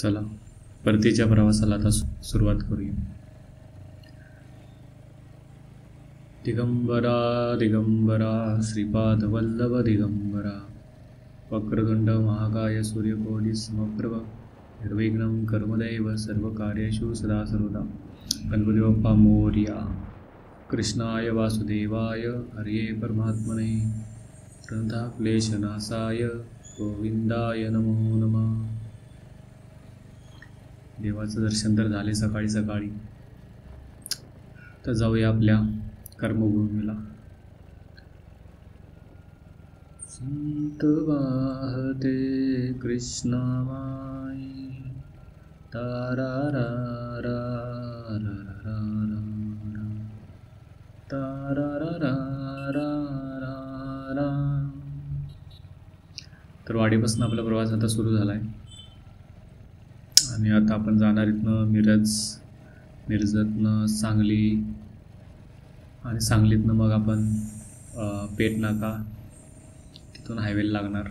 चला परतीच्या प्रवासाला आता सुरुवात करूया. दिगंबरा दिगंबरा श्रीपाद वल्लभ दिगंबरा वक्रतुंड महाकाय सूर्यकोटि समप्रभ निर्विघ्नं कर्मदैव सर्वकार्येषु सदा सर्वदा. गणपती बाप्पा मोरया. कृष्णाय वासुदेवाय हरये परमात्मने प्रणतक्लेशनाशाय गोविंदाय नमो नमः. देवाचं दर्शन तर झाले सकाळी सकाळी, तर जाऊया आपल्या कर्मभूमीला. संत वाहते कृष्णामाई तारा रा रा रा रा रा तारा रा रा रा रा रा. तर वाडीपासून आपला प्रवास आता सुरू झाला आहे आणि आता आपण जाणार इथनं मिरजतनं सांगली आणि सांगलीतनं मग आपण पेठ नाका, तिथून हायवेला लागणार.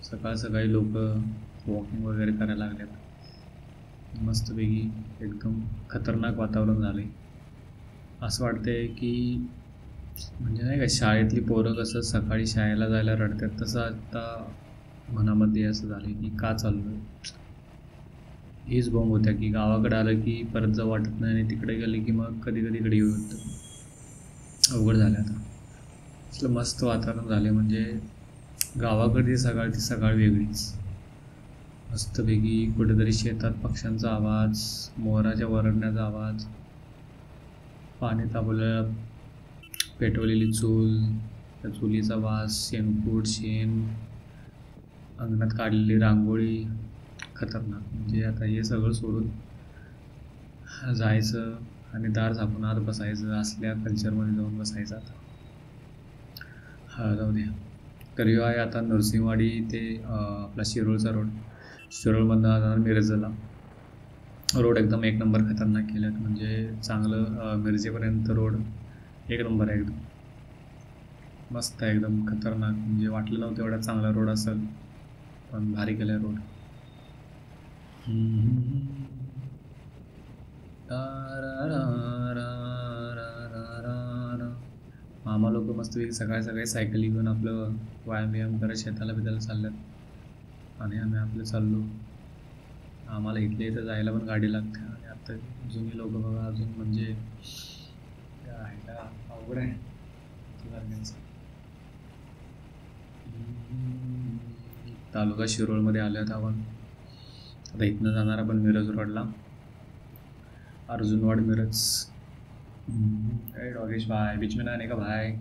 सकाळ सकाळी लोक वॉकिंग वगैरे करायला लागल्यात. मस्तपैकी एकदम खतरनाक वातावरण झालं आहे. असं वाटतंय की म्हणजे नाही का, शाळेतली पोरं कसं सकाळी शाळेला जायला रडतात, तसं आता मनामध्ये असं झालं की का चाललं हीच बोंब होत्या की गावाकडे आलं की परत जाऊ वाटत नाही आणि तिकडे गेलं की मग कधी कधी इकडे येऊ होतं. अवघड झालं आता. असलं मस्त वातावरण झाले म्हणजे गावाकडची सकाळ वेगळीच. मस्तपैकी कुठेतरी शेतात पक्ष्यांचा आवाज, मोराच्या वरडण्याचा आवाज, पाणी तापवलेला पेटवलेली चूल, त्या चुलीचा वास, शेणकूट, शेण, अंगणात काढलेली रांगोळी. खतरनाक. म्हणजे आता हे सगळं सोडून जायचं आणि दार झाकून आत बसायचं, असल्या कल्चरमध्ये जाऊन बसायचं आता. जाऊ द्या. तर ह्यो आहे आता नरसिंहवाडी ते आपला शिरोळचा रोड. शिरोळमधनं जाणार मिरजला. रोड एकदम एक नंबर खतरनाक केल्यात. म्हणजे चांगलं मिरजेपर्यंत रोड एक नंबर आहे, एकदम मस्त आहे, एकदम खतरनाक. म्हणजे वाटलं नव्हतं एवढा चांगला रोड असेल, पण भारी केला आहे रोड. मामा लोक मस्तपैकी सकाळी सकाळी सायकल घेऊन आपलं व्यायाम करत शेताला बिताला चालल्यात आणि आम्ही आपलं चाललो. आम्हाला इथल्या इथं जायला पण गाडी लागते. आणि आता जुनी लोक बघा अजून म्हणजे अवघड आहे तालुका शिरोळमध्ये आल्यात आपण. आता इथनं जाणार आपण मिरज रोडला, अर्जुनवाड मिरज. डॉगेश भाई बीच में आने का भाई.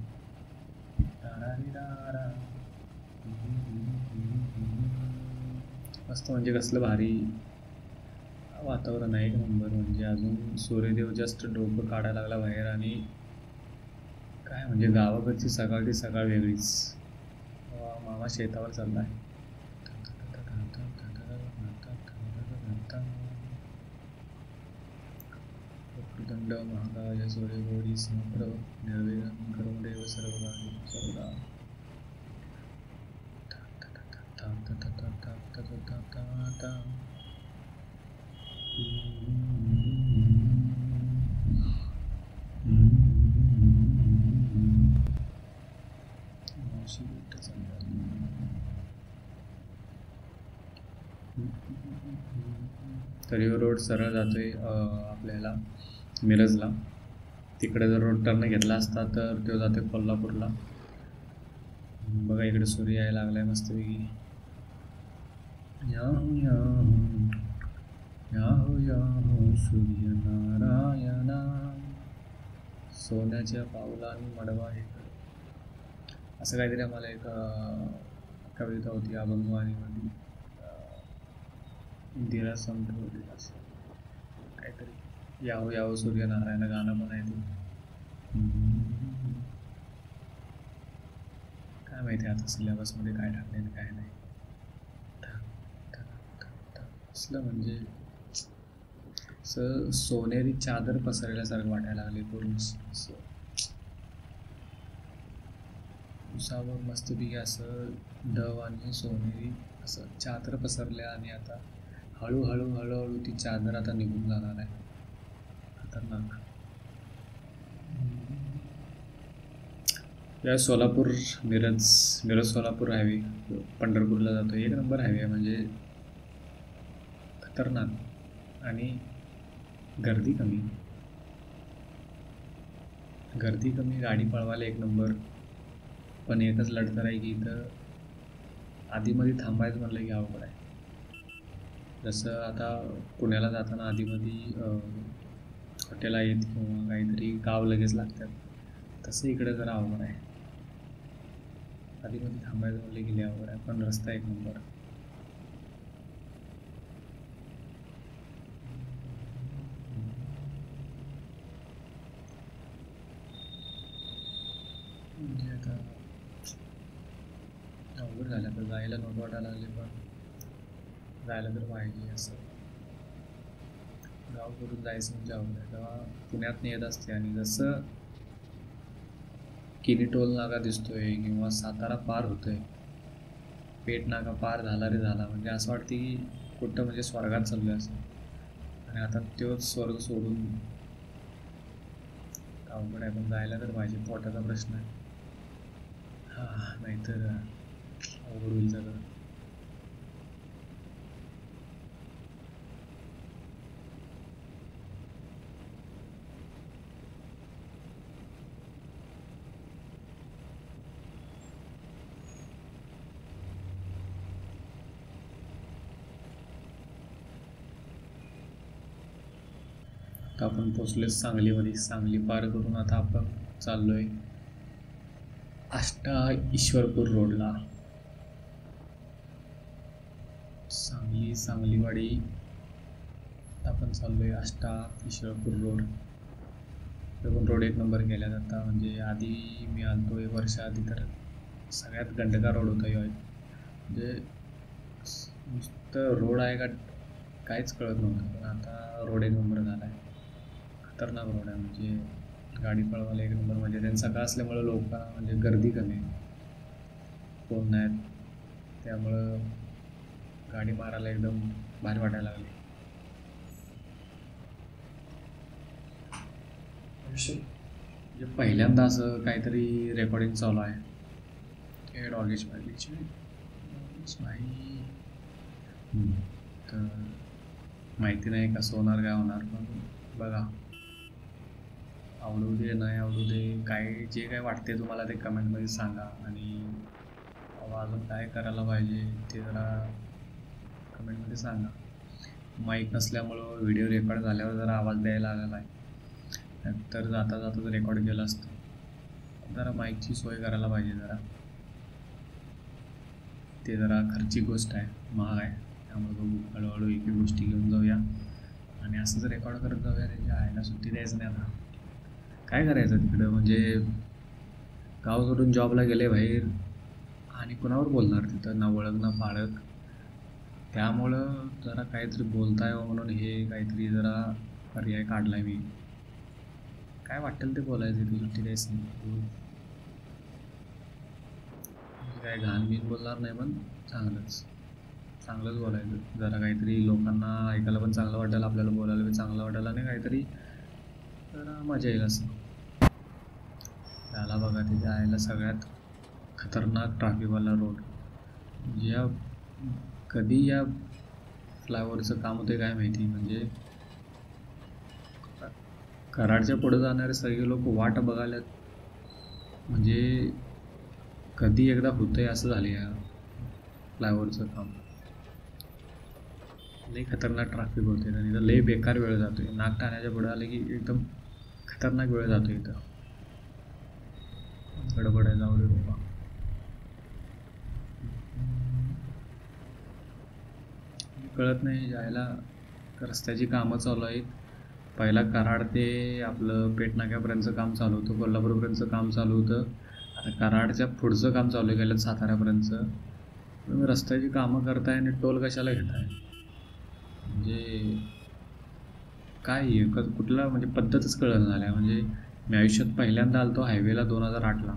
मस्त म्हणजे कसलं भारी वातावरण आहे, एक नंबर. म्हणजे अजून सूर्यदेव जस्ट डोकं काढायला लागला बाहेर आणि काय म्हणजे गावाकडची सकाळ वेगळीच. मामा शेतावर चालला आहे. वक्रतुंड महाकाय सूर्यकोटि समप्रभ निर्विघ्नं कर्मदेव सर्वकार्येषु सर्वदा. तर ह्यो रोड सरळ जातोय आपल्याला मिरजला. तिकडे जर रोड टर्न घेतला असता तर तो जातोय कोल्हापूरला. बघा इकडे सूर्य यायला लागलाय मस्तपैकी. याहो सूर्यनारायणा सोन्याच्या पावलांनी मडवा हे. असं काहीतरी आम्हाला एक कविता होती अभंगवाणीमध्ये, इंदिरा संत होती असं काहीतरी. याहो सूर्यनारायण गाणं पण आहे ते. काय माहिती आता सिलेबसमध्ये काय टाकले आणि काय नाही. असलं म्हणजे सोनेरी चादर पसरल्यासारखं वाटायला लागले पूर्ण. उसावर मस्तपैकी असं डव आणि सोनेरी असं चादर पसरल्या आणि आता हळूहळू हळूहळू ती चादर आता निघून जाणार आहे. खतरनाक. या सोलापूर मिरज सोलापूर हायवे पंढरपूरला जातो. एक नंबर हायवे आहे म्हणजे खतरनाक. आणि गर्दी कमी गाडी पळवायला एक नंबर. पण एकच लढतर आहे की इथं आधीमध्ये थांबायचं म्हणलं की अवघड आहे. जसं आता पुण्याला जाताना आधीमध्ये हॉटेल आहेत किंवा काहीतरी गाव लगेच लागतात, तसं इकडे जरा अवघड आहे. आधीमध्ये थांबायचं म्हणलं की अवघड आहे, पण रस्ता एक नंबर. म्हणजे आता अवघड झालं, तर जायला नको वाटायला लागले, पण जायला तर पाहिजे. असं गाव करून जायचं म्हणजे अवघड आहे. तेव्हा पुण्यात येत असते आणि जसं किनी टोल नाका दिसतोय किंवा सातारा पार होतोय, पेठ नाका पार झाला रे झाला, म्हणजे असं वाटते की कुठं म्हणजे स्वर्गात चाललोय असं. आणि आता तोच स्वर्ग सोडून अवघड आहे, पण जायला तर पाहिजे. पोटाचा प्रश्न आहे. नाहीतर अवघड होईल सगळं. आता आपण पोचलोय सांगलीमध्ये. सांगली पार करून आता आपण चाललोय आष्टा ईश्वरपूर रोडला. सांगलीवाडी आपण चाललोय आष्टा ईश्वरपूर रोड. पण रोड एक नंबर केल्यात आता. म्हणजे आधी मी आलतो 1 वर्ष आधी तर सगळ्यात गंडका रोड होता ह्यो. म्हणजे नुसतं रोड आहे का काहीच कळत नव्हतं, पण आता रोड एक नंबर झाला आहे. खतरनाक रोड आहे, म्हणजे गाडी पळवायला एक नंबर. म्हणजे त्यांनी सकाळ असल्यामुळं लोक म्हणजे गर्दी कमी, कोण नाहीत, त्यामुळं गाडी मारायला एकदम भारी वाटायला लागली. म्हणजे पहिल्यांदा असं काहीतरी रेकॉर्डिंग चालू आहे. हे डॉगेश भाई तर माहिती नाही कसं होणार काय होणार, पण बघा, आवडू दे नाही आवडू दे, काय जे काय वाटते तुम्हाला ते कमेंटमध्ये सांगा. आणि अजून काय करायला पाहिजे ते जरा कमेंटमध्ये सांगा. माईक नसल्यामुळं व्हिडिओ रेकॉर्ड झाल्यावर जरा आवाज द्यायला लागला आहे, तर जाता जाता रेकॉर्ड केलं असतं. जरा माईकची सोय करायला पाहिजे जरा. ते जरा खर्चिक गोष्ट आहे, महाग आहे. त्यामुळे बघू, हळूहळू एक गोष्टी घेऊन जाऊया आणि असंच रेकॉर्ड करत जाऊया. त्याच्या आईला सुट्टी द्यायचं नाही. आता काय करायचं तिकडं, म्हणजे गाव सोडून जॉबला गेले बाहेर आणि कुणावर बोलणार तिथं, ना ओळख ना पाळख. त्यामुळं जरा काहीतरी बोलता यावं म्हणून हे काहीतरी जरा पर्याय काढला आहे मी. काय वाटेल ते बोलायचं, ती सुट्टी द्यायचं नाही. काय घाण बिन बोलणार नाही, पण चांगलंच बोलायचं. जरा काहीतरी लोकांना ऐकायला पण चांगलं वाटेल, आपल्याला बोलायला पण चांगलं वाटेल, आणि काहीतरी जरा मजा येईल असं. त्याला बघा, तिथे यायला सगळ्यात खतरनाक ट्रॅफिकवाला रोड. या कधी या फ्लायओव्हरचं काम होतं काय माहिती. म्हणजे कराडच्या पुढे जाणारे सगळे लोक वाट बघायला, म्हणजे कधी एकदा होतंय असं झालं या फ्लायओव्हरचं काम. लई खतरनाक ट्रॅफिक होते आणि इथं लई बेकार वेळ जातो आहे. नाक ठाण्याच्या पुढे आले की एकदम खतरनाक वेळ जातो इथं. गडबड आहे, जाऊ दे बाबा. कळत नाही जायला. रस्त्याची कामं चालू आहेत. पहिला कराड ते आपलं पेठ नाक्यापर्यंतचं काम चालू होतं, कोल्हापूरपर्यंतचं काम चालू होतं. आता कराडच्या पुढचं काम चालू आहे, गेलं साताऱ्यापर्यंतचं. तुम्ही रस्त्याची कामं करताय आणि टोल कशाला घेताय? म्हणजे काय आहे, कुठला म्हणजे पद्धतच कळत झाल्या. म्हणजे मी आयुष्यात पहिल्यांदा आलो हायवेला 2008ला.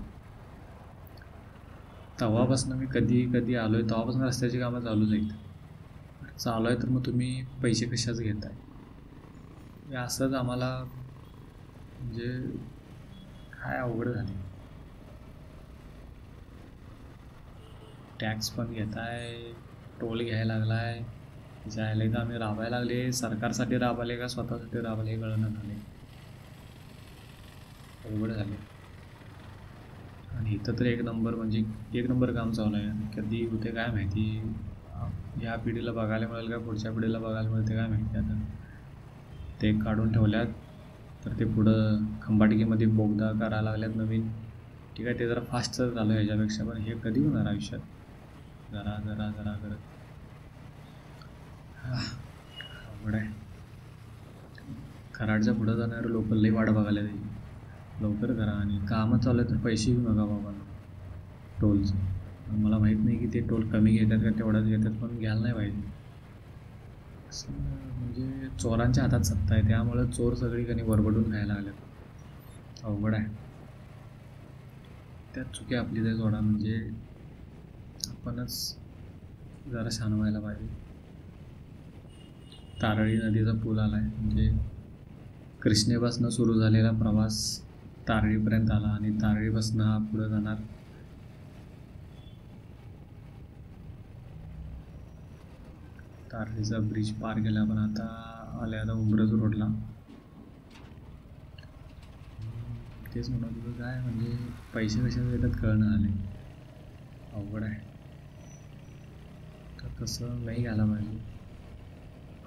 तेव्हापासून मी कधी कधी आलो आहे तेव्हापासून रस्त्याची कामं चालूच आहेत. चालू आहे तर मग तुम्ही पैसे कशाच घेताय? हे असंच आम्हाला म्हणजे काय अवघड झाले. टॅक्स पण घेताय, टोल घ्यायला लागलाय, जायला का आम्ही राबायला लागले, सरकारसाठी राबायले का स्वतःसाठी राबायला हे कळणं झाले. अवघड झाले. आणि इथं तर एक नंबर काम चालू आहे. कधी होते काय माहिती, या पिढीला बघायला मिळेल का पुढच्या पिढीला बघायला मिळते काय माहिती. आता ते काढून ठेवल्यात तर ते पुढं खंबाटकीमध्ये बोगदा करायला लागल्यात नवीन. ठीक आहे, ते जरा फास्ट झालं ह्याच्यापेक्षा, पण हे कधी होणार आयुष्यात? जरा जरा जरा करत अवघड आहे. कराडच्या पुढं जाणारे लोक लई वाट बघायला जाईल. लवकर करा आणि कामं चालू आहे तर पैसे घेऊ नका बाबा टोलचं. मला माहीत नाही की ते टोल कमी घेतात का तेवढाच घेतात, पण घ्यायला नाही पाहिजे. असं म्हणजे चोरांच्या हातात सत्ता आहे, त्यामुळं चोर सगळीकडे वरबडून खायला लागलेत. अवघड आहे. त्यात चुकी आपली ते सोडा, म्हणजे आपणच जरा शान व्हायला पाहिजे. तारळी नदीचा पूल आला आहे, म्हणजे कृष्णेपासून सुरू झालेला प्रवास तारळीपर्यंत आला आणि तारळीपासून हा पुढं जाणार. तारळीचा ब्रिज पार केला, पण आता आले आता उंबरज रोडला. तेच म्हणत होतं काय म्हणजे पैसे कशाचे येतात कळणं आले. अवघड आहे. तर तसं नाही घ्यायला पाहिजे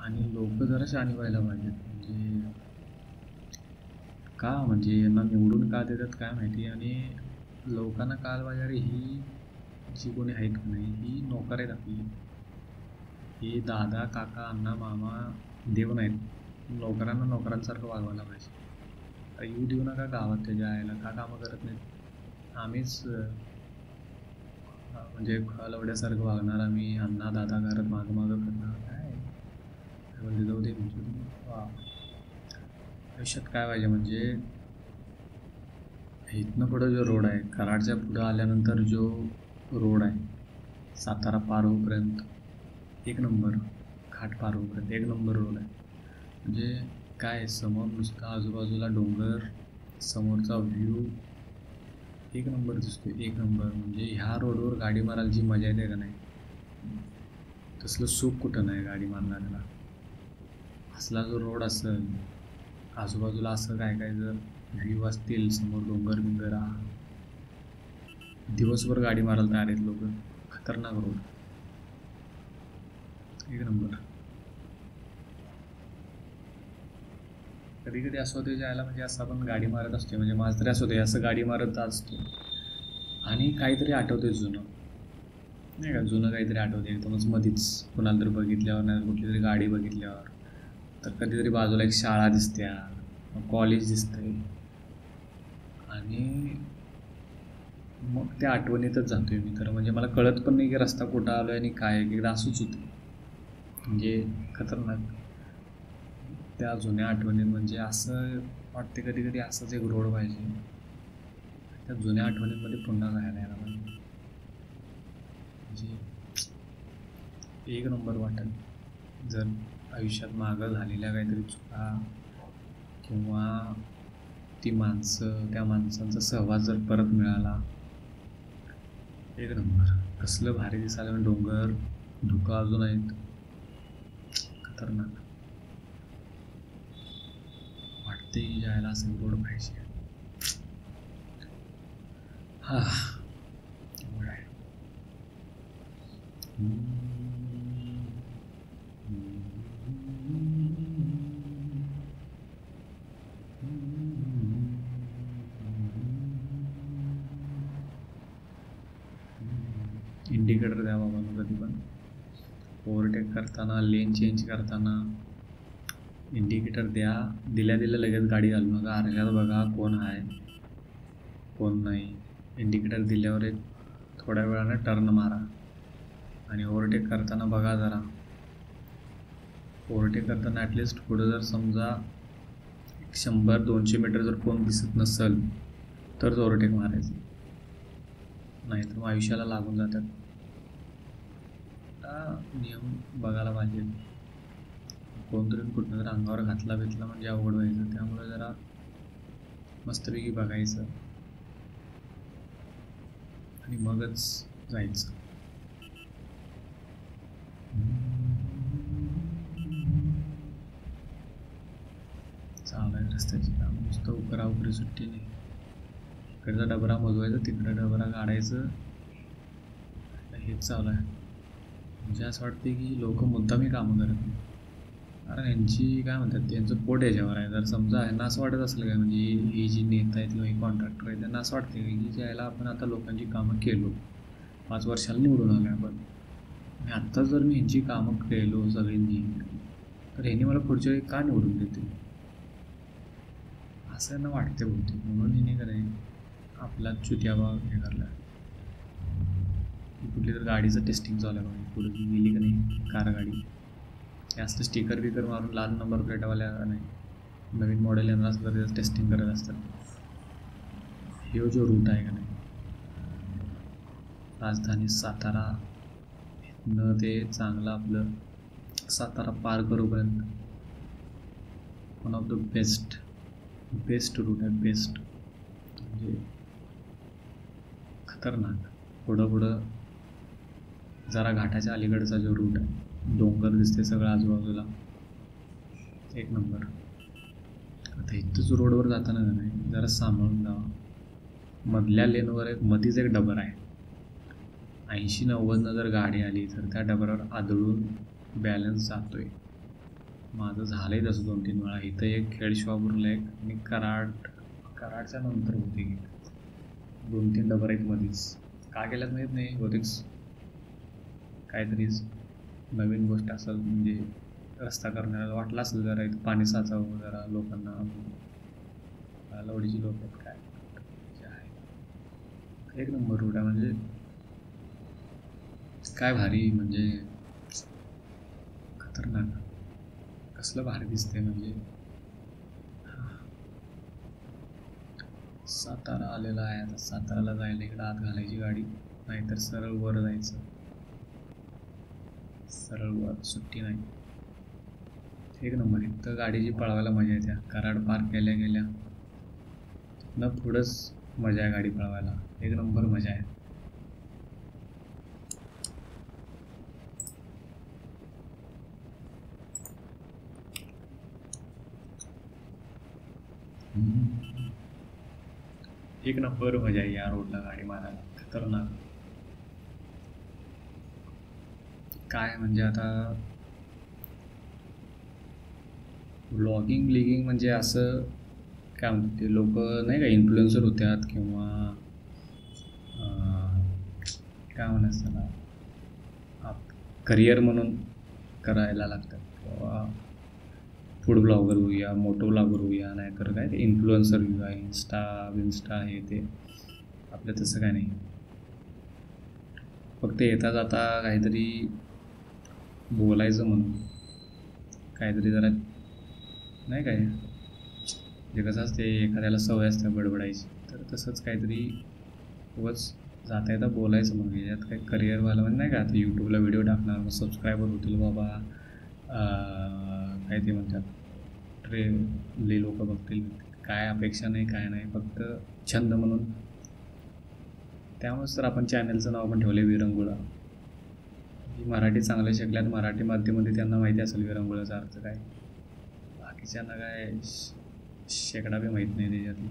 आणि लोक जरा शहाणी व्हायला पाहिजेत. म्हणजे का म्हणजे यांना निवडून का देतात काय माहिती. आणि लोकांना कळायला पाहिजे अरे ही जी कोणी आहेत की नाही ही नोकर आहेत आपली. हे दादा काका अण्णा मामा देव नाहीत. नोकरांना नोकरांसारखं वागवायला पाहिजे. येऊ देऊ नका गावात त्याच्या आयला का कामं करत नाहीत. आम्हीच म्हणजे लवड्यासारखं वागणार, आम्ही अण्णा दादा घरात मागं मागं करणार काय म्हणजे जाऊ दे. म्हणजे आयुष्यात काय पाहिजे म्हणजे इथनं पुढं जो रोड आहे, कराडच्या पुढं आल्यानंतर जो रोड आहे सातारा पार होईपर्यंत एक नंबर, घाट पार होईपर्यंत एक नंबर रोड आहे. म्हणजे काय समोर नुसतं आजूबाजूला डोंगर, समोरचा व्ह्यू एक नंबर दिसतो, एक नंबर. म्हणजे ह्या रोडवर गाडी मारायला जी मजा येते का नाही तसलं सुख कुठं नाही गाडी मारणाऱ्याला. असला जो रोड असेल आजूबाजूला असं काय काय जर व्ह्यू असतील, समोर डोंगर बिंगर, दिवसभर गाडी मारायला तयार आहेत लोक. खतरनाक रोड, एक नंबर. कधी कधी असं होते जायला म्हणजे असं आपण गाडी मारत असतो, म्हणजे माझं तरी असं होते असं गाडी मारत असतो आणि काहीतरी आठवते जुनं नाही का, जुनं काहीतरी आठवते एकदमच मधीच. कुणाला तरी बघितल्यावर नाही कुठली तरी गाडी बघितल्यावर, तर कधीतरी बाजूला एक शाळा दिसत्या, कॉलेज दिसतंय आणि मग त्या आठवणीतच जातोय मी. तर म्हणजे मला कळत पण नाही की रस्ता कुठं आलो आहे आणि काय. एकदा असंच होतं म्हणजे खतरनाक. त्या जुन्या आठवणीत म्हणजे असं वाटते कधी कधी असंच एक रोड पाहिजे त्या जुन्या आठवणींमध्ये पुन्हा जायला यायला पाहिजे. म्हणजे एक नंबर वाटेल जर आयुष्यात मागं झालेल्या काहीतरी चुका किंवा ती माणसं, त्या माणसांचा सहवास जर परत मिळाला, एक नंबर. कसलं भारी दिसायला डोंगर, धुकं अजून आहेत, खतरनाक वाटते जायला असं रोड पाहिजे. हा एवढं आहे. इंडिकेटर द्या बाबा कधी पण ओव्हरटेक करताना, लेन चेंज करताना इंडिकेटर द्या. दिल्या लगेच गाडी घालू नका. आरशात बघा कोण आहे कोण नाही. इंडिकेटर दिल्यावर एक थोड्या वेळानं टर्न मारा आणि ओव्हरटेक करताना बघा जरा. ओव्हरटेक करताना ॲटलिस्ट पुढं जर समजा 100-200 मीटर जर कोण दिसत नसेल तरच ओव्हरटेक मारायचं. नाहीतर मग आयुष्याला लागून जातात. नियम बघायला पाहिजे. कोणतरी कुठं जर अंगावर घातला बितला म्हणजे अवघड व्हायचं. त्यामुळे जरा मस्तपैकी बघायचं आणि मगच जायचं. चालायचं रस्त्याची काम, नुसतं उकरा उकरी सुट्टी नाही. इकडचा डबरा मोजवायचा, तिकडं डबरा काढायचं, हेच चालू आहे. म्हणजे असं वाटते की लोक मुद्दामी कामं करत नाही. कारण यांची काय म्हणतात, त्यांचं पोट याच्यावर आहे. जर समजा यांना असं वाटत असेल काय, म्हणजे ही जी नेता आहेत किंवा ही कॉन्ट्रॅक्टर आहेत, त्यांना असं वाटते की ज्याला आपण आता लोकांची कामं केलो, 5 वर्षाला निवडून आलो आपण, आणि आत्ता जर मी ह्यांची कामं केलो सगळ्यांनी, तर ह्यांनी मला पुढच्या वेळी का निवडून देतील असं यांना वाटते बहुतेक. म्हणून हिने का नाही आपला चुत्यावा हे करला. कुठली तर गाडीचं टेस्टिंग चालू आहे बघा, पुढे गेली का नाही कार गाडी, जास्त स्टिकर बिकर मारून लाल नंबर प्लेटवाल्या नाही, नवीन मॉडेल येणार असलं तर त्याचं टेस्टिंग करत असतात. हे जो रूट आहे का नाही, राजधानी सातारा न ते चांगलं आपलं सातारा पार करूपर्यंत one of the best route आहे. बेस्ट म्हणजे खतरनाक. पुढं जरा घाटाच्या अलीकडचा जो रूट आहे, डोंगर दिसते सगळं आजूबाजूला, एक नंबर. आता इथंच रोडवर जाताना नाही जरा सांभाळून जावं. मधल्या लेनवर मधीच एक डबर आहे, 80-90 जर गाडी आली तर त्या डबरावर आदळून बॅलन्स जातोय. माझं झालंय तसं 2-3 वेळा. इथं एक खेडशिवापूरला एक आणि कराडच्या नंतर होती 2-3 डबर आहेत मध्येच. का केल्यात माहीत नाही, बहुतेक काहीतरीच नवीन गोष्ट असेल, म्हणजे रस्ता करण्याला वाटला असेल जरा इथं पाणी साचावं जरा लोकांना. लवडीची लोक आहेत काय आहे, एक नंबर रूट आहे. म्हणजे काय भारी, म्हणजे खतरनाक, कसलं भारी दिसतंय. म्हणजे सातारा आलेला आहे. आता साताराला जायला इकडं आत घालायची गाडी, नाहीतर सरळ वर जायचं. सरळ वर, सुट्टी नाही. एक नंबर. इथं गाडीची पळवायला मजा येते. कराड पार्क गेल्या न पुढंच मजा आहे गाडी पळवायला, एक नंबर मजा आहे. एक नंबर मजा आहे या रोडला गाडी मारायला, खतरनाक. काय म्हणजे आता ब्लॉगिंग म्हणजे असं काय म्हणतात ते लोक नाही का, इन्फ्लुएन्सर होत्यात किंवा काय म्हणायचं त्याला, करिअर म्हणून करायला लागतात. किंवा फूड ब्लॉगर होऊया, मोटो ब्लॉगर होऊया, नाहीतर काय ते इन्फ्लुएन्सर होऊया, इन्स्टा हे ते. आपलं तसं काय नाही. फक्त येता जाता काहीतरी बोलायचं म्हणून, काहीतरी जरा नाही काय, जे कसं असते एखाद्याला सवय असते बडबडायची, तर तसंच काहीतरी उगाच जाता येता बोलायचं म्हणून. याच्यात काही करिअर व्हायला म्हणजे नाही का, आता यूट्यूबला व्हिडिओ टाकणार, मग सबस्क्रायबर होतील बाबा, काय ते म्हणतात लई लोक बघतील, काय अपेक्षा नाही काय नाही, फक्त छंद म्हणून. त्यामुळेच तर आपण चॅनलचं नाव पण ठेवले विरंगुळा. मराठी चांगले शिकल्यात, मराठी माध्यमामध्ये त्यांना माहिती असेल विरंगुळाचा अर्थ काय. बाकीच्यांना काय शेकडा बी माहीत नाही त्याच्यातली.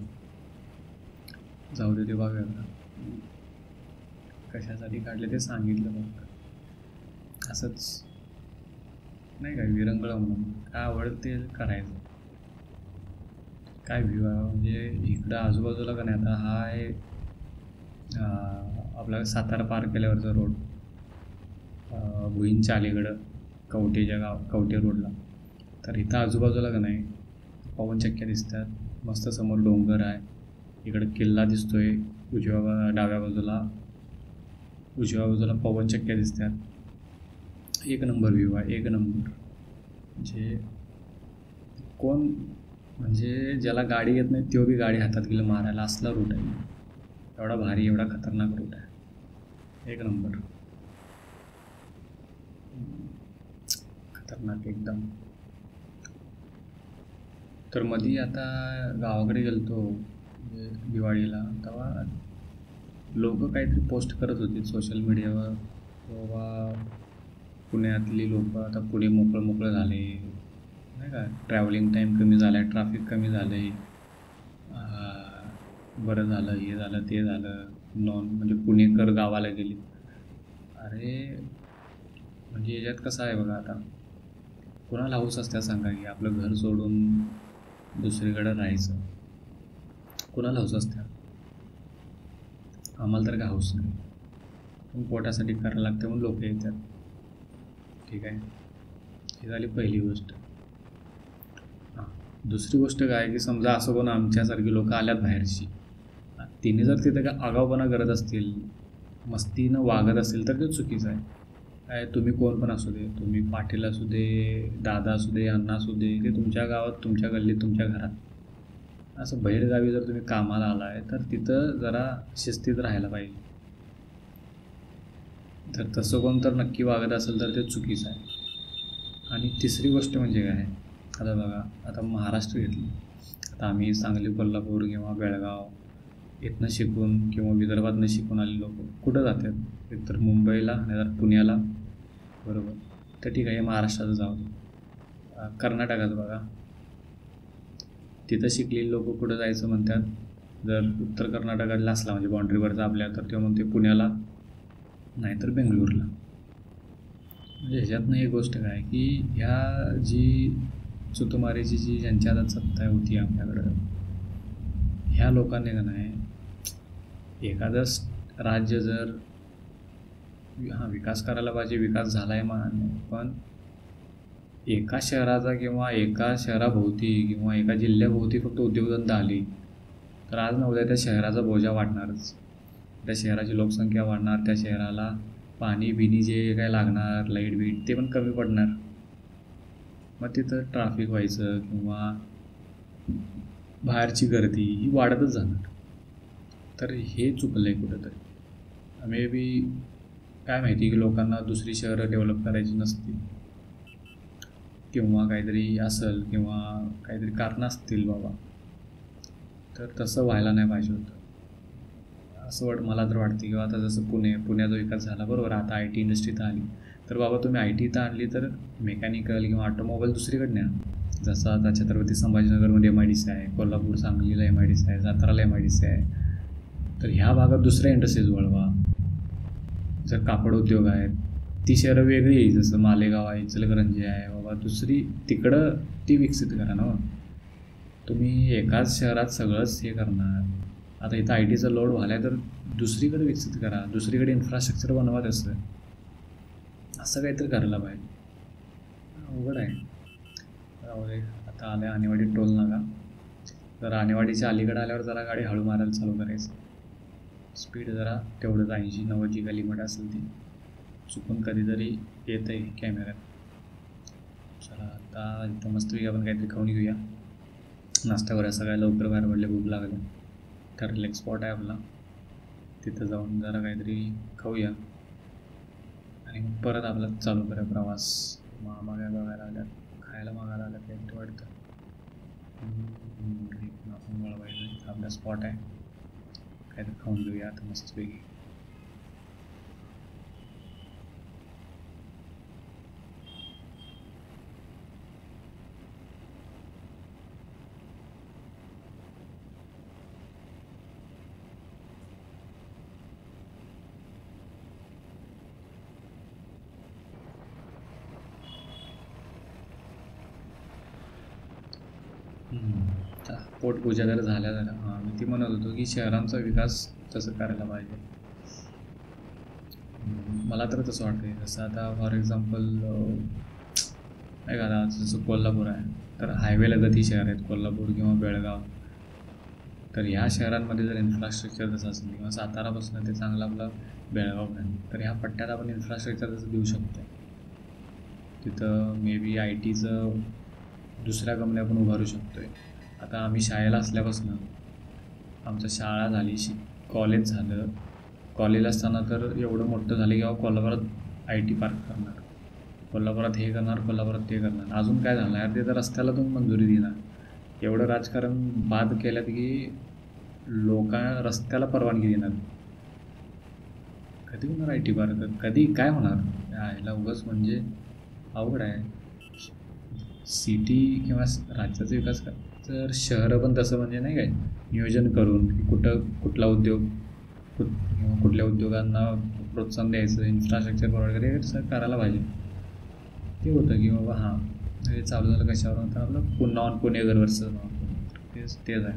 जाऊ दे, ते बघा कशासाठी काढले ते सांगितलं फक्त. असंच नाही काय, विरंगुळा म्हणून काय आवडतं ते करायचं. काय व्ह्यू आहे म्हणजे इकडं आजूबाजूला का नाही. आता हा आहे आपला सातारा पार केल्यावरचा रोड, भुईंच्या अलीकडं कवटे रोडला. तर इथं आजूबाजूला का नाही पवनचक्क्या दिसतात, मस्त समोर डोंगर आहे, इकडं किल्ला दिसतोय, डाव्या बाजूला पवनचक्क्या दिसतात. एक नंबर व्ह्यू आहे, एक नंबर. म्हणजे कोण म्हणजे ज्याला गाडी येत नाही तो बी गाडी हातात गेलं मारायला, असला रूट आहे. एवढा भारी, एवढा खतरनाक रूट आहे. एक नंबर. खतरनाक एकदम. तर मधी आता गावाकडे गेलतो दिवाळीला, तेव्हा लोक काहीतरी पोस्ट करत होते सोशल मीडियावर, बाबा पुण्यातली लोक आता पुणे मोकळं मोकळं झाले, नाही का, ट्रॅव्हलिंग टाईम कमी झाला आहे, ट्रॅफिक कमी झालं आहे, बरं झालं, हे झालं ते झालं, म्हणजे पुणेकर गावाला गेले. अरे म्हणजे याच्यात कसं आहे बघा, आता कोणाला हौस असते सांगा की आपलं घर सोडून दुसरीकडे राहायचं, कोणाला हौस असते? आम्हाला तर काय हौस नाही, पण पोटासाठी करायला लागते म्हणून लोक येतात. ठीक आहे, ही झाली पहिली गोष्ट. हां, दुसरी गोष्ट काय की समजा असं कोण आमच्यासारखी लोक आल्यात बाहेरची, तिने जर तिथे काय आगाऊपणा करत असतील, मस्तीनं वागत असेल, तर ते चुकीचं आहे. काय तुम्ही कोण पण असू दे, तुम्ही पाटील असू दे, दादा असू दे, अण्णा असू दे, ते तुमच्या गावात, तुमच्या गल्लीत, तुमच्या घरात, असं बाहेरगावी जर तुम्ही कामाला आला आहे तर तिथं जरा शिस्तीत राहायला पाहिजे. तर तसं कोण तर नक्की वागत असेल तर ते चुकीचं आहे. आणि तिसरी गोष्ट म्हणजे काय, आता बघा, आता महाराष्ट्र घेतलं, आता आम्ही सांगली, कोल्हापूर किंवा बेळगाव इथनं शिकून किंवा विदर्भातनं शिकून आले लोक कुठं जातात? एकतर मुंबईला, नाहीतर पुण्याला, बरोबर. तर ठीक आहे, महाराष्ट्राचं जाऊ दे. कर्नाटकात बघा, तिथं शिकलेली लोक कुठं जायचं म्हणतात, जर उत्तर कर्नाटकातला असला म्हणजे बाँड्रीवरचा आपल्या, तर तेव्हा म्हणते पुण्याला, नाहीतर बेंगलोरला. म्हणजे ह्याच्यातनं एक गोष्ट काय की ह्या जी चुतुमारीची जी ज्यांच्या हातात सत्ता होती आपल्याकडं, ह्या लोकांनी का नाही, एखादं राज्य जर विकास करायला पाहिजे, विकास झाला आहे मान्य, पण एका शहराचा किंवा एका शहराभोवती किंवा एका जिल्ह्याभोवती फक्त उद्योगधंदा आली तर आज ना उद्या त्या शहराचा बोजा वाढणारच. त्या शहराची लोकसंख्या वाढणार, त्या शहराला पाणी बिनी जे काय लागणार, लाईट बीट, ते पण कमी पडणार. मग तिथं ट्रॅफिक व्हायचं किंवा बाहेरची गर्दी ही वाढतच जाणार. तर हे चुकलं आहे कुठंतरी. मे बी काय माहिती की लोकांना दुसरी शहरं डेव्हलप करायची नसतील किंवा काहीतरी असेल किंवा काहीतरी कारणं असतील बाबा, तर तसं व्हायला नाही पाहिजे होतं असं मला तर वाटते. किंवा आता जसं पुण्याचा विकास झाला, बरोबर, आता आय टी इंडस्ट्री तर आली, तर बाबा तुम्ही आय टी तर आणली तर मेकॅनिकल किंवा ऑटोमोबाईल दुसरीकडे न्या. जसं आता छत्रपती संभाजीनगरमध्ये MIDC आहे, कोल्हापूर सांगलीला MIDC आहे, साताराला MIDC आहे, तर ह्या भागात दुसऱ्या इंडस्ट्रीज वळवा. जर कापड उद्योग आहेत, ती शहरं वेगळी आहे, जसं मालेगाव आहे, इचलकरंजी आहे, बाबा दुसरी तिकडं ती विकसित करा ना. तुम्ही एकाच शहरात सगळंच हे करणार. आता इथं आय टीचा लोड व्हायला आहे तर दुसरीकडे विकसित करा, दुसरीकडे इन्फ्रास्ट्रक्चर बनवा. तसं असं काहीतरी करायला पाहिजे. अवघड आहे. आता आलं आहे आणेवाडी टोल नाका, तर आणेवाडीच्या अलीकडे आल्यावर जरा गाडी हळू मारायला चालू करायचं. स्पीड जरा तेवढंच 80-90 जी काय लिमिट असेल ती. चुकून कधीतरी येत आहे कॅमेऱ्यात. चला आता इथं मस्तपैकी आपण काहीतरी खाऊन घेऊया, नाश्ता करूया. सगळ्या लवकर बाहेर पडले, भूक लागले. ठरलं एक स्पॉट आहे आपला, तिथं जाऊन जरा काहीतरी खाऊया आणि मग परत आपला चालू करूया प्रवास. मामा काय बघायला आल्यात, खायला मागायला आल्यात काहीतरी वाटतं. आपण वळवायचं, आपला स्पॉट आहे, काहीतरी खाऊन घेऊया आता मस्तपैकी. पोटपूजा जर झाल्या मी ती म्हणत होतो की शहरांचा विकास तसं करायला पाहिजे. मला तर तसं वाटतं. जसं आता फॉर एक्झाम्पल नाही का, जसं कोल्हापूर आहे, तर हायवे लगतही शहर आहेत कोल्हापूर किंवा बेळगाव. तर ह्या शहरांमध्ये जर इन्फ्रास्ट्रक्चर तसं असेल किंवा सातारापासून ते चांगलं आपलं बेळगावपर्यंत, तर ह्या पट्ट्यात आपण इन्फ्रास्ट्रक्चर तसं देऊ शकतो. तिथं मे बी आय टीचं दुसऱ्या कंपन्या आपण उभारू शकतो आहे. आता आम्ही शाळेला असल्यापासून, आमच्या शाळा झाली, कॉलेज झालं, कॉलेजला असताना तर एवढं मोठं झालं की कोल्हापुरात IT पार्क करणार, कोल्हापुरात हे करणार, कोल्हापुरात ते करणार. अजून काय झालं यार, ते तर रस्त्याला तुम्ही मंजुरी देणार. एवढं राजकारण बाद केल्यात की रस्त्याला परवानगी देणार. कधी होणार IT पार्क, कधी काय होणार यायला उगाच म्हणजे अवघड आहे. सिटी किंवा राज्याचा विकास तर शहरं पण तसं म्हणजे नाही काय नियोजन करून की कुठला उद्योग किंवा कुठल्या उद्योगांना प्रोत्साहन द्यायचं, इन्फ्रास्ट्रक्चर प्रोव्हाइड करायचं, हे सगळं करायला पाहिजे. ते होतं की बाबा हां हे चालू झालं कशावर होतं आपलं पुणेगरवरचं तेच आहे.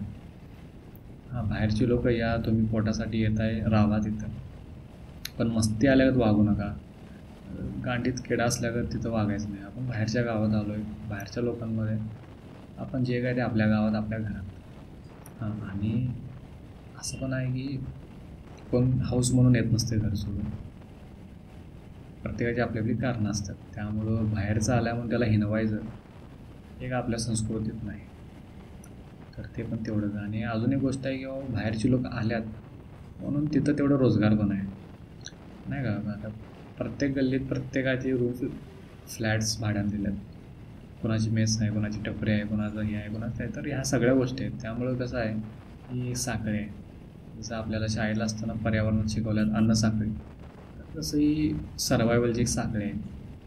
हां बाहेरची लोक या, तुम्ही पोटासाठी येत आहे, राहा तिथं, पण मस्ती आल्यागत वागू नका. गांडीत किडा असल्यागत तिथं वागायचं नाही. आपण बाहेरच्या गावात आलो आहे, बाहेरच्या लोकांमध्ये आपण जे काय ते आपल्या गावात आपल्या घरात. हां आणि असं पण आहे की कोण हाऊस म्हणून येत नसते घर सोडून. प्रत्येकाची आपली आपली कारणं असतात. त्यामुळं बाहेरचं आल्या म्हणून त्याला हिनवायचं हे का आपल्या संस्कृतीत नाही. तर ते पण तेवढंच. आणि अजून एक गोष्ट आहे की बाबा बाहेरची लोक आल्यात म्हणून तिथं तेवढं रोजगार पण आहे नाही का. आता प्रत्येक गल्लीत प्रत्येकाचे रूम फ्लॅट्स भाड्यानं दिल्यात. कोणाची मेस आहे, कोणाची टपरी आहे, कोणाचं हे आहे, कोणाचं आहे. तर ह्या सगळ्या गोष्टी आहेत. त्यामुळं कसं आहे ही साखळी आहे. जसं आपल्याला शाळेला असताना पर्यावरणात शिकवल्यात अन्न साखळी, तसं ही सर्वायवलची एक साखळी आहे.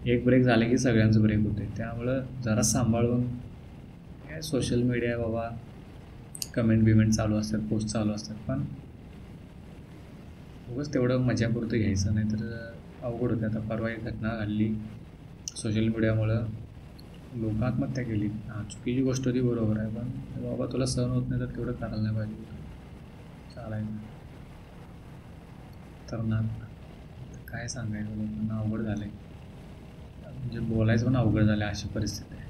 एक ब्रेक झाले की सगळ्यांचं ब्रेक होते. त्यामुळं जरा सांभाळून काय सोशल मीडिया बाबा कमेंट चालू असतात, पोस्ट चालू असतात, पण उगाच तेवढं मजापुरतं घ्यायचं नाही तर अवघड होतं. आता परवा एक घटना घडली सोशल मीडियामुळं, लोक आत्महत्या केली. हां चुकीची गोष्ट होती, बरोबर आहे, पण बाबा तुला सहन होत नाही तर तेवढं करायला नाही पाहिजे. चालायचं तर ना काय सांगायचं, लोकांना अवघड झालं आहे. म्हणजे बोलायचं पण अवघड झालं आहे, अशी परिस्थिती आहे.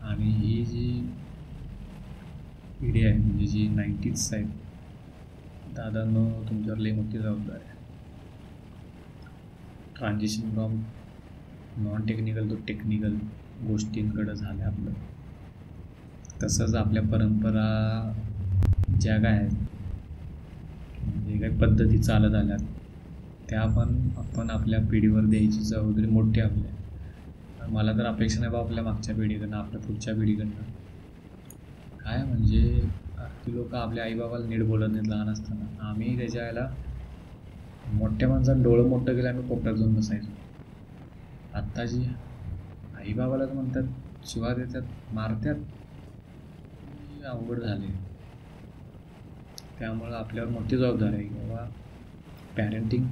आणि ही जी पिढी आहे म्हणजे जी 90s आहेत, दादांनो तुमच्यावर लई मोठी जबाबदारी आहे. Transition from non technical to technical गोष्टींकडं झालं आपलं. तसंच आपल्या परंपरा ज्या काय आहेत, जे काही पद्धती चालत आल्यात त्या पण आपण आपल्या पिढीवर द्यायची जबाबदारी मोठी आपली आहे. मला तर अपेक्षा नाही बा आपल्या मागच्या पिढीकडनं, आपल्या पुढच्या पिढीकडनं. काय म्हणजे ती लोक आपल्या आईबाबाला नीट बोलत नाहीत लहान असताना. आम्ही त्याच्या यायला मोठ्या माणसानं डोळं मोठं केलं आम्ही कोपऱ्यात जाऊन बसायचो. आत्ताची आईबाबालाच म्हणतात, शिवा देतात, मारतात, अवघड झाले. त्यामुळं आपल्यावर मोठी जबाबदारी आहे की बाबा पॅरेंटिंग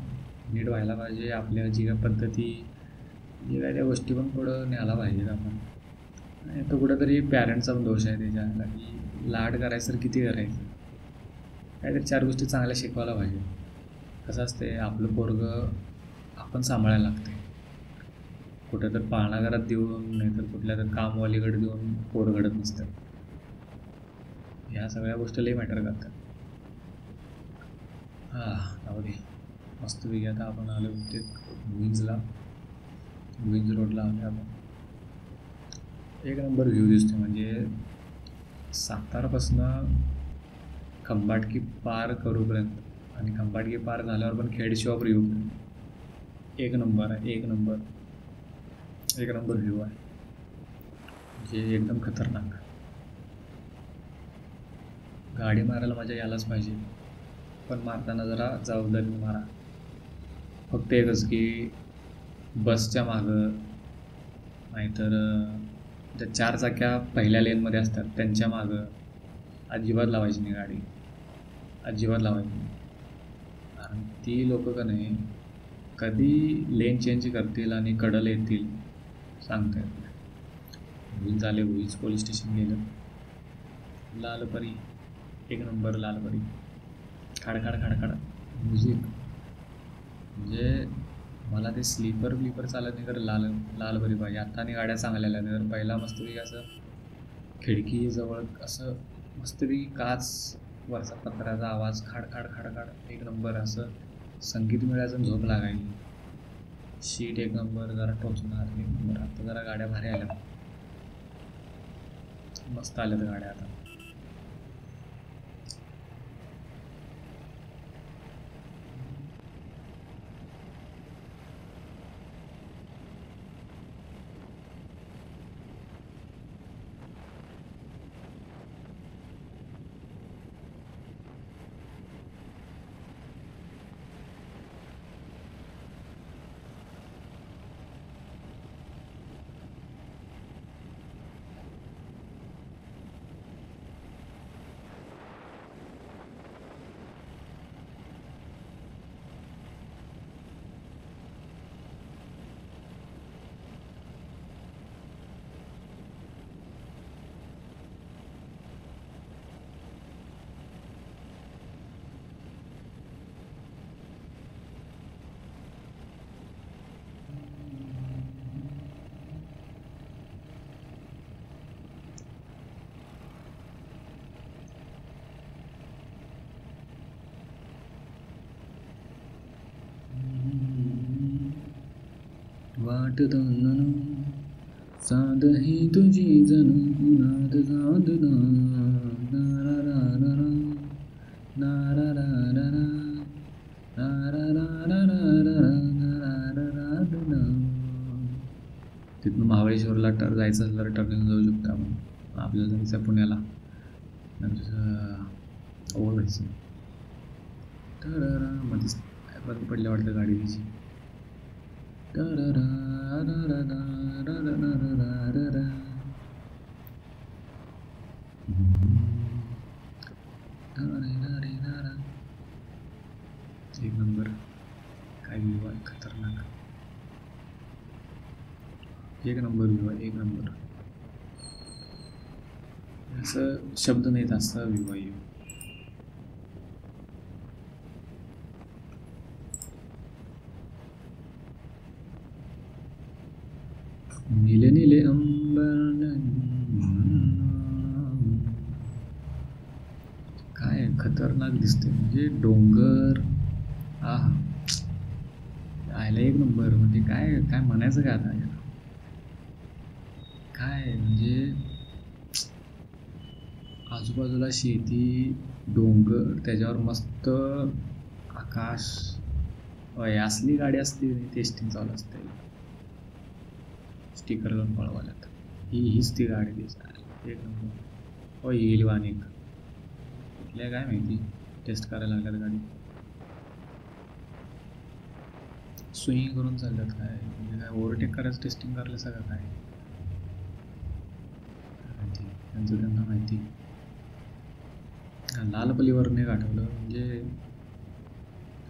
नीट व्हायला पाहिजे. आपल्या जी काय पद्धती जे काय त्या गोष्टी पण पुढं न्यायला पाहिजेत आपण. आणि तो कुठंतरी पॅरेंट्सचा पण दोष आहे त्याच्याला की लाड करायचं तर किती करायचं, काहीतरी 4 गोष्टी चांगल्या शिकवायला पाहिजे. कसं असते आपलं पोरगं आपण सांभाळायला लागते. कुठं तर पाळणा घरात देऊन नाही तर कुठल्या तर कामवालीकडे देऊन पोरं घडत नसतात. ह्या सगळ्या गोष्टी लई मॅटर करतात. जाऊ दे. मस्तपैकी आता आपण आलो ते क्वीन्स रोडला आलो आपण. एक नंबर व्ह्यू दिसतो. म्हणजे सातारापासनं खंबाटकी पार करूपर्यंत आणि खंबाटकी पार झाल्यावर पण खेडशिवापूर येऊपर्यंत एक नंबर आहे. एक नंबर व्ह्यू आहे. म्हणजे एकदम खतरनाक. गाडी मारायला मजा यायलाच पाहिजे, पण मारताना जरा जबाबदारीने मारा. फक्त एकच की बसच्या मागं नाहीतर ज्या 4 चाक्या पहिल्या लेनमध्ये असतात त्यांच्या मागं अजिबात लावायची नाही गाडी, अजिबात लावायची नाही. कारण ती लोकं का नाही कधी लेन चेंज करतील आणि कडेला येतील सांगता येत नाही. भुईंज झाले, भुईंज पोलीस स्टेशन गेलं, लालपरी एक नंबर लालपरी, खाडखाड म्युझिक. म्हणजे मला ते स्लीपर चालत नाही तर लालपरी पाहिजे. आता आणि गाड्या चांगल्या आल्या तर पहिला मस्तपैकी असं खिडकीजवळ असं मस्तपैकी काच वरचा पत्र्याचा आवाज खाड एक नंबर असं संगीत मिळायचं, झोप लागायची. शीट एक नंबर, जरा टोचणार एक नंबर. आता जरा गाड्या भारी आल्या, मस्त आल्यात गाड्या आता. वाटतं साध ही तुझी जणू नाद साधना नारारारारा, नारारारारा, नारारारारा, नारारारारा. तिथून महाबळेश्वरला जायचं असलं तर टर्निंग जाऊ शकतो आपण. आपल्याला जायचं पुण्याला ओव्हर व्हायचं टरारा मध्येच काय बंद पडल्या वाटतं गाडी तिची. एक नंबर. काय व्ह्यू आहे खतरनाक. एक नंबर व्ह्यू आहे. एक नंबर. असं शब्द नाहीत असा व्ह्यू आहे. नीले नीले अंबर. काय खतरनाक दिसते म्हणजे डोंगर. आहा आयला एक नंबर. म्हणजे काय काय म्हणायचं काय आता याला. काय म्हणजे आजूबाजूला शेती डोंगर त्याच्यावर मस्त आकाश. असली गाडी असते टेस्टिंग चालू असते. स्टिकर लावून पळवाल्यात. हीच ती गाडी दिसणार एक नंबर. येईल वानिक कुठल्या काय माहिती टेस्ट करायला लागल्यात गाडी. स्विंग करून चालल्यात काय म्हणजे काय ओव्हरटेक करायचं टेस्टिंग करायला सगळं काय त्यांचं त्यांना माहिती. लाल पलीवरनं एक आठवलं म्हणजे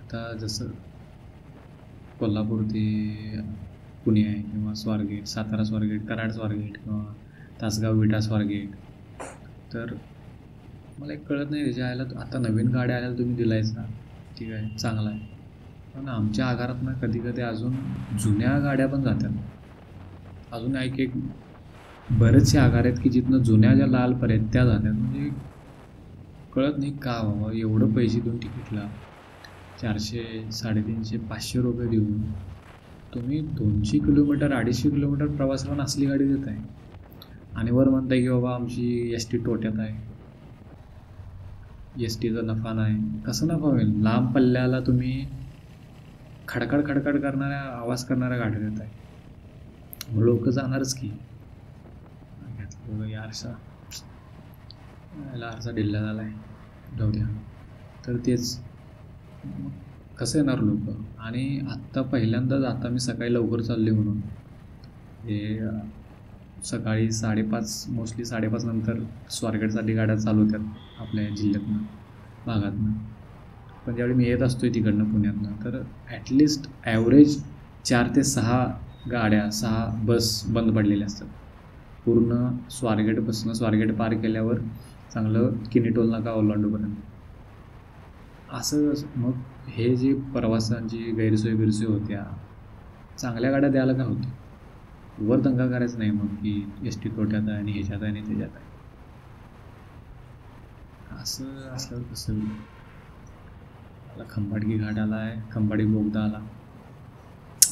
आता जसं कोल्हापूर ते पुणे आहे किंवा स्वारगेट सातारा स्वारगेट कराड स्वारगेट किंवा तासगाव विटा स्वारगेट. तर मला एक कळत नाही त्याच्या आयला आता नवीन गाड्या आल्या तुम्ही दिलायचा ठीक आहे चांगला आहे. पण आमच्या आगारातनं कधी कधी अजून जुन्या गाड्या पण जातात. अजून एक बरेचसे आगार आहेत की जिथनं जुन्या ज्या लालपर्यंत त्या जातात. म्हणजे कळत नाही का बाबा एवढं पैसे देऊन तिकीटला 400 350 500 रुपये देऊन तुम्ही 200 किलोमीटर 250 किलोमीटर प्रवासाला असली गाडी देत आहे आणि वर म्हणताय की बाबा आमची ST तोट्यात आहे. STचा नफा नाही. कसं नफा होईल. लांब पल्ल्याला तुम्ही खडखड खडखड करणाऱ्या आवाज करणाऱ्या गाड्या देत आहे. लोक जाणारच की. आरसा याला आरसा ढिल्ला झाला आहे जाऊ द्या. तर तेच कसं येणार लोक. आणि आत्ता पहिल्यांदाच आता मी सकाळी लवकर चालले म्हणून हे सकाळी 5:30 मोस्टली 5:30 नंतर स्वारगेटसाठी गाड्या चालू होत्यात आपल्या जिल्ह्यातनं भागातनं. पण ज्यावेळी मी येत असतो तिकडनं पुण्यातनं तर ॲटलिस्ट ॲव्हरेज 4 ते 6 गाड्या 6 बस बंद पडलेल्या असतात. पूर्ण स्वारगेटपासून स्वारगेट पार केल्यावर चांगलं किनी टोल नाका ओलांडूपर्यंत. असं मग हे जे प्रवासांची गैरसोय होत्या चांगल्या गाड्या द्यायला काय होते. वर दंगा करायचं नाही मग की ST तोट्यात आहे आणि ह्याच्यात आहे आणि त्याच्यात आहे. असं असलं कसं. मला खंबाटकी घाट आला आहे. खंबाडी बोगदा आला.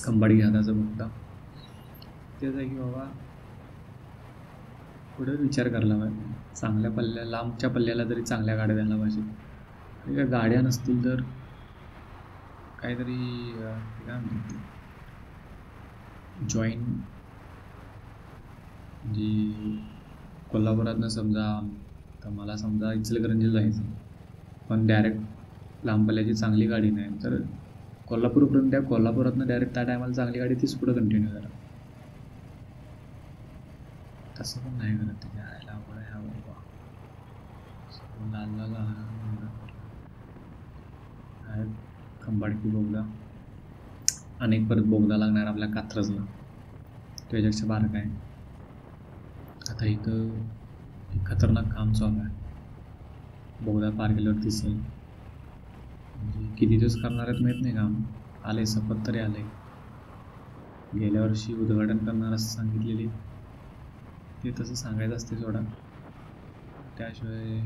खंबाडी घाटाचा बोगदा तेच आहे की बाबा पुढे विचार करायला पाहिजे. चांगल्या पल्ल्या लांबच्या पल्ल्याला तरी चांगल्या गाड्या द्यायला पाहिजे. आणि काय गाड्या नसतील तर काहीतरी काय म्हणतात जॉईन म्हणजे कोल्हापुरातनं समजा तर मला समजा इचलकरंजीला जायचं पण डायरेक्ट लांब पल्ल्याची चांगली गाडी नाही तर कोल्हापूरपर्यंत त्या कोल्हापुरातनं डायरेक्ट त्या टायमाला चांगली गाडी तीच पुढं कंटिन्यू करा. तसं पण नाही करत. ते यायला अवघड आहे बाबा. खंबाटकी बोगदा अनेक परत बोगदा लागणार आपल्या कात्रजला त्याच्यापेक्षा बारका आहे. आता इथं खतरनाक काम चालू आहे. बोगदा पार केल्यावर दिसेल. म्हणजे किती दिवस करणार आहेत माहीत नाही काम. आले सपत तरी आले. गेल्या वर्षी उद्घाटन करणार असं सांगितलेली ते तसं सांगायचं असते सोडा. त्याशिवाय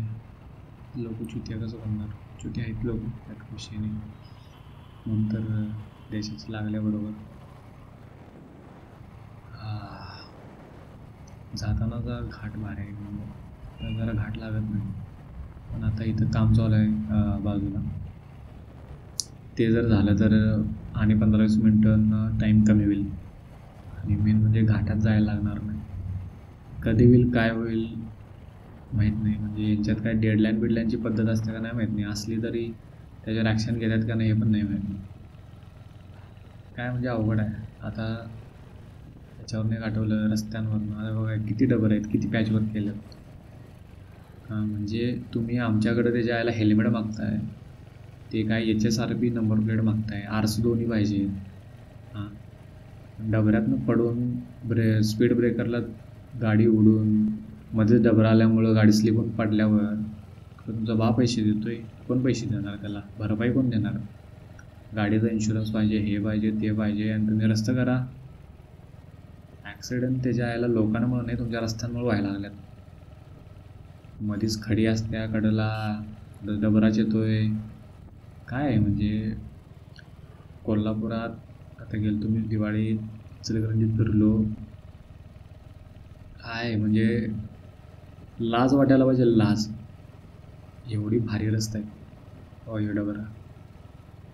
लोक चुत्या कसं करणार. चुती आहेत लोक त्यात विषय नाही. नंतर देशाचं लागल्याबरोबर जातानाचा घाट भारी आहे तर जरा घाट लागत नाही. पण आता इथं काम चालू आहे बाजूला. ते जर झालं तर आणि 15-20 मिनटांना टाईम कमी होईल आणि मेन म्हणजे घाटात जायला लागणार नाही. कधी होईल काय होईल माहीत नाही. म्हणजे यांच्यात काय डेडलाईनची पद्धत असते का नाही माहीत नाही. असली तरी त्याच्यावर ॲक्शन घेतात का नाही हे पण नाही माहीत नाही. काय म्हणजे अवघड आहे. आता त्याच्यावरून एक आठवलं रस्त्यांवरनं. आता बघा किती डबर आहेत, किती पॅचवर्क केलं. हां म्हणजे तुम्ही आमच्याकडे त्याच्या यायला हेल्मेट मागताय, ते काय HSRP नंबर प्लेट मागताय, आरस दोन्ही पाहिजे. हां डबऱ्यातनं पडून स्पीड ब्रेकरला गाडी उडून मध्येच डबरा आल्यामुळं गाडी स्लिप होऊन पडल्यावर तुमचा बाप पैसे देतो आहे. कोण पैसे देणार त्याला? भरपाई कोण देणार? गाडीचा इन्शुरन्स पाहिजे, हे पाहिजे, ते पाहिजे आणि तुम्ही रस्ता करा. ॲक्सिडेंट त्याच्या यायला लोकांमुळे नाही, तुमच्या रस्त्यांमुळे व्हायला लागल्यात. मध्येच खडी असत्या कडेला, डबराच येतो आहे. काय आहे म्हणजे कोल्हापुरात आता गेलो तुम्ही दिवाळीत इचलकरंजीत फिरलो. काय म्हणजे लाज वाटायला पाहिजे, लाज. एवढी भारी रस्ता आहे हे डबरा.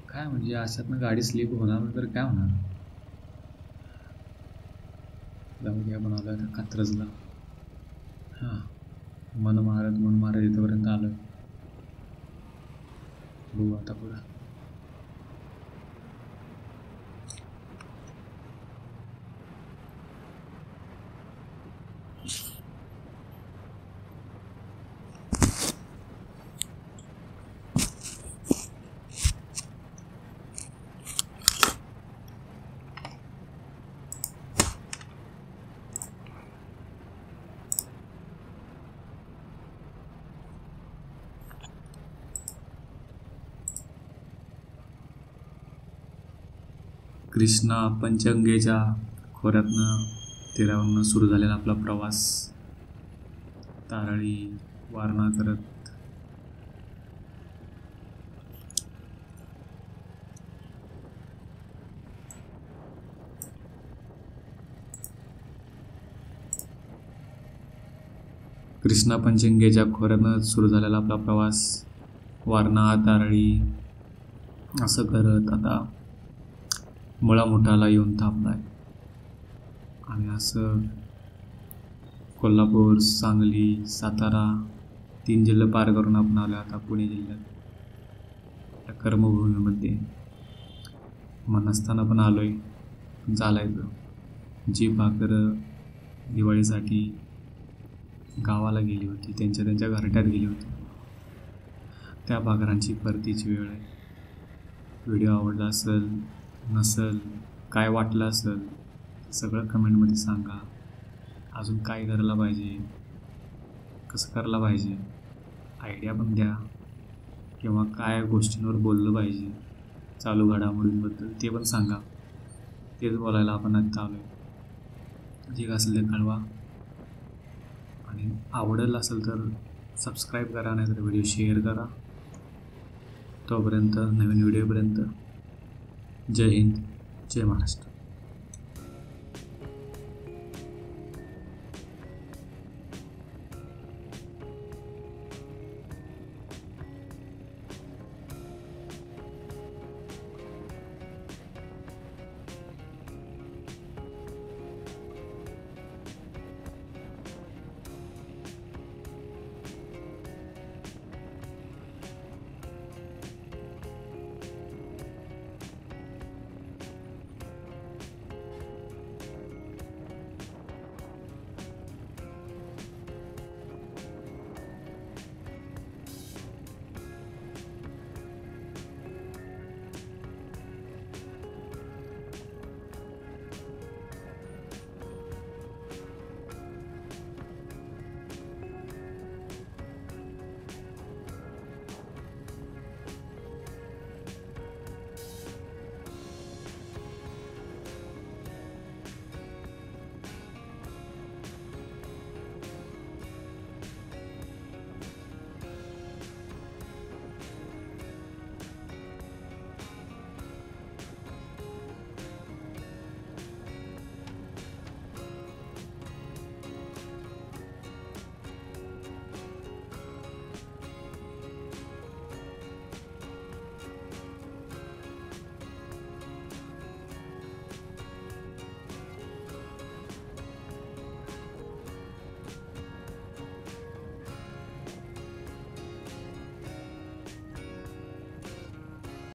काय म्हणजे अशातनं गाडी स्लिप होणार तर काय होणार. जाऊ द्या पण आलो आता कात्रजला. हां मन मारत इथंपर्यंत आलो. बघू आता पुढं. कृष्णा पंचगंगेच्या खोऱ्यातनं तीरावरनं सुरू झालेला आपला प्रवास तारळी वारणा करत कृष्णा पंचगंगेच्या खोऱ्यातनं सुरू झालेला आपला प्रवास वारणा तारळी असं करत आता मुळामुठाला येऊन थांबला आहे. आणि असं कोल्हापूर, सांगली, सातारा 3 जिल्हे पार करून आपण आलो आता पुणे जिल्ह्यात त्या कर्मभूमीमध्ये. मनस्ताना पण आलो आहे. चालायचं जी भाकरं दिवाळीसाठी गावाला गेली होती, त्यांच्या घरट्यात गेली होती, त्या भाकरांची परतीची वेळ आहे. व्हिडिओ आवडला असेल नसेल, काय वाटलं असेल सगळं कमेंटमध्ये सांगा. अजून काय करायला पाहिजे, कसं करायला पाहिजे, आयडिया पण द्या. किंवा काय गोष्टींवर बोललं पाहिजे चालू घडामोडींबद्दल ते पण सांगा. तेच बोलायला आपण आत्ता आलो आहे. जे असेल ते कळवा. आणि आवडेल असेल तर सबस्क्राईब करा, नाहीतर व्हिडिओ शेअर करा. तोपर्यंत नवीन व्हिडिओपर्यंत जय हिंद, जय महाराष्ट्र.